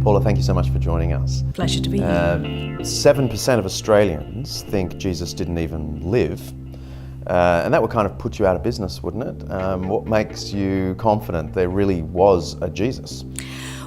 Paula, thank you so much for joining us. Pleasure to be here. 7% of Australians think Jesus didn't even live. And that would kind of put you out of business, wouldn't it? What makes you confident there really was a Jesus?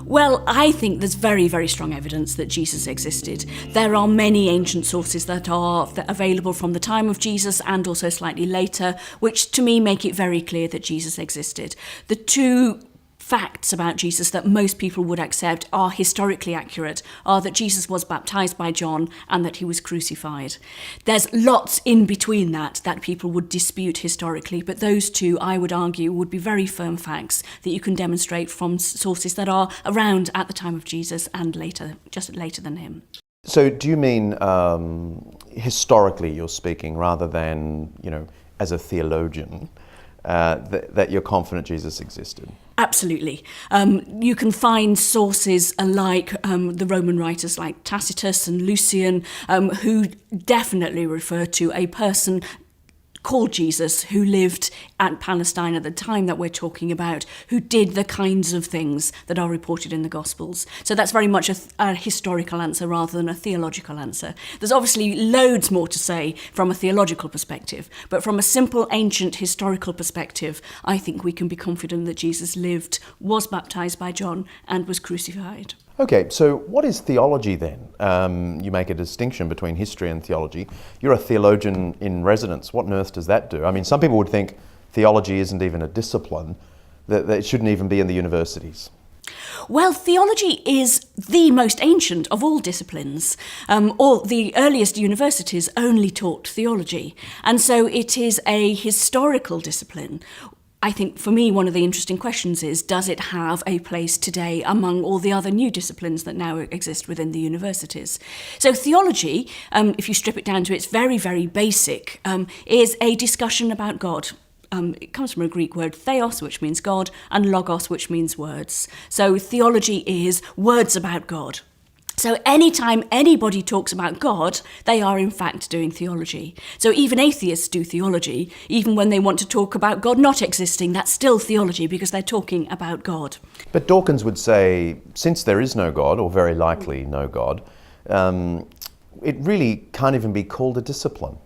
Well, I think there's very, very strong evidence that Jesus existed. There are many ancient sources that are available from the time of Jesus and also slightly later, which to me make it very clear that Jesus existed. The two facts about Jesus that most people would accept are historically accurate, are that Jesus was baptized by John and that he was crucified. There's lots in between that people would dispute historically, but those two, I would argue, would be very firm facts that you can demonstrate from sources that are around at the time of Jesus and later, just later than him. So do you mean historically you're speaking rather than, as a theologian, that you're confident Jesus existed? Absolutely. You can find sources like the Roman writers like Tacitus and Lucian who definitely refer to a person called Jesus who lived at Palestine at the time that we're talking about, who did the kinds of things that are reported in the Gospels. So that's very much a historical answer rather than a theological answer. There's obviously loads more to say from a theological perspective, but from a simple ancient historical perspective, I think we can be confident that Jesus lived, was baptized by John, and was crucified. Okay, so what is theology then? You make a distinction between history and theology. You're a theologian in residence. What on earth does that do? I mean, some people would think theology isn't even a discipline, that it shouldn't even be in the universities. Well, theology is the most ancient of all disciplines. All the earliest universities only taught theology, and so it is a historical discipline. I think for me, one of the interesting questions is, does it have a place today among all the other new disciplines that now exist within the universities? So theology, if you strip it down to its very, very basic, is a discussion about God. It comes from a Greek word theos, which means God, and logos, which means words. So theology is words about God. So anytime anybody talks about God, they are in fact doing theology. So even atheists do theology. Even when they want to talk about God not existing, that's still theology because they're talking about God. But Dawkins would say, since there is no God, or very likely no God, it really can't even be called a discipline.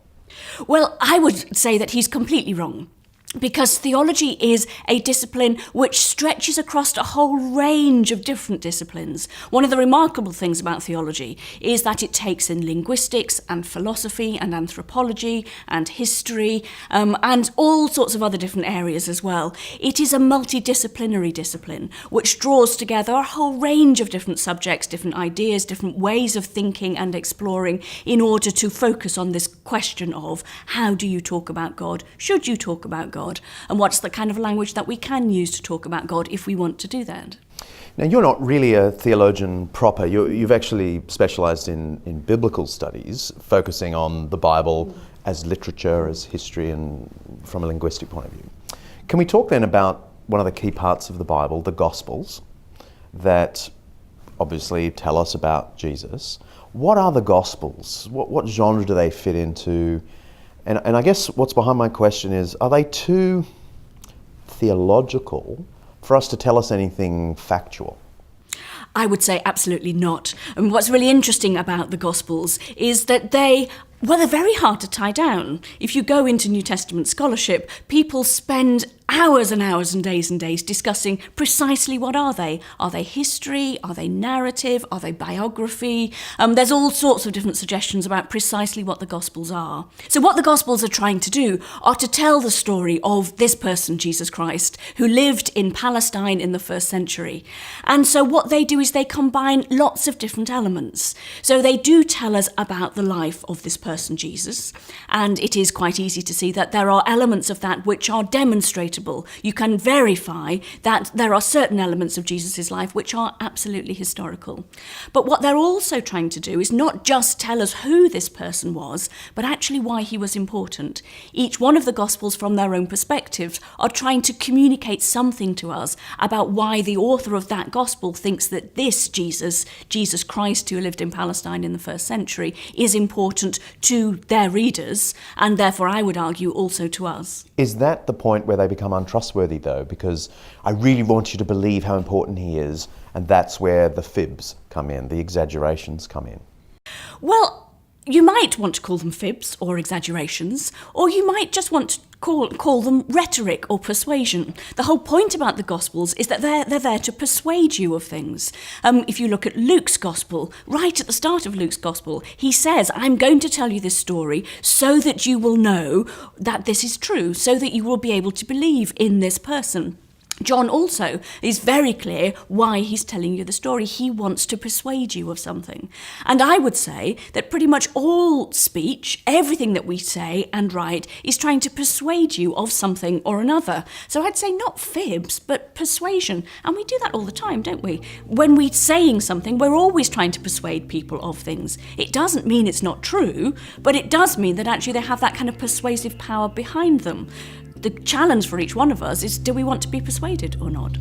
Well, I would say that he's completely wrong. Because theology is a discipline which stretches across a whole range of different disciplines. One of the remarkable things about theology is that it takes in linguistics and philosophy and anthropology and history and all sorts of other different areas as well. It is a multidisciplinary discipline which draws together a whole range of different subjects, different ideas, different ways of thinking and exploring in order to focus on this question of how do you talk about God? Should you talk about God? And what's the kind of language that we can use to talk about God if we want to do that? Now, you're not really a theologian proper. You've actually specialised in biblical studies, focusing on the Bible as literature, as history, and from a linguistic point of view. Can we talk then about one of the key parts of the Bible, the Gospels, that obviously tell us about Jesus? What are the Gospels? What genre do they fit into? And I guess what's behind my question is, are they too theological for us to tell us anything factual? I would say absolutely not. And what's really interesting about the Gospels is that they're very hard to tie down. If you go into New Testament scholarship, people spend hours and hours and days discussing precisely what are they. Are they history? Are they narrative? Are they biography? There's all sorts of different suggestions about precisely what the Gospels are. So what the Gospels are trying to do are to tell the story of this person, Jesus Christ, who lived in Palestine in the first century. And so what they do is they combine lots of different elements. So they do tell us about the life of this person, Jesus, and it is quite easy to see that there are elements of that which are demonstratable. You can verify that there are certain elements of Jesus' life which are absolutely historical. But what they're also trying to do is not just tell us who this person was, but actually why he was important. Each one of the Gospels, from their own perspectives, are trying to communicate something to us about why the author of that Gospel thinks that this Jesus Christ, who lived in Palestine in the first century, is important to their readers, and therefore, I would argue, also to us. Is that the point where they become become untrustworthy, though, because I really want you to believe how important he is, and that's where the fibs come in, the exaggerations come in. Well, you might want to call them fibs or exaggerations, or you might just want to call them rhetoric or persuasion. The whole point about the Gospels is that they're there to persuade you of things. If you look at Luke's Gospel, right at the start of Luke's Gospel, he says, I'm going to tell you this story so that you will know that this is true, so that you will be able to believe in this person. John also is very clear why he's telling you the story. He wants to persuade you of something. And I would say that pretty much all speech, everything that we say and write, is trying to persuade you of something or another. So I'd say not fibs, but persuasion. And we do that all the time, don't we? When we're saying something, we're always trying to persuade people of things. It doesn't mean it's not true, but it does mean that actually they have that kind of persuasive power behind them. The challenge for each one of us is, do we want to be persuaded or not?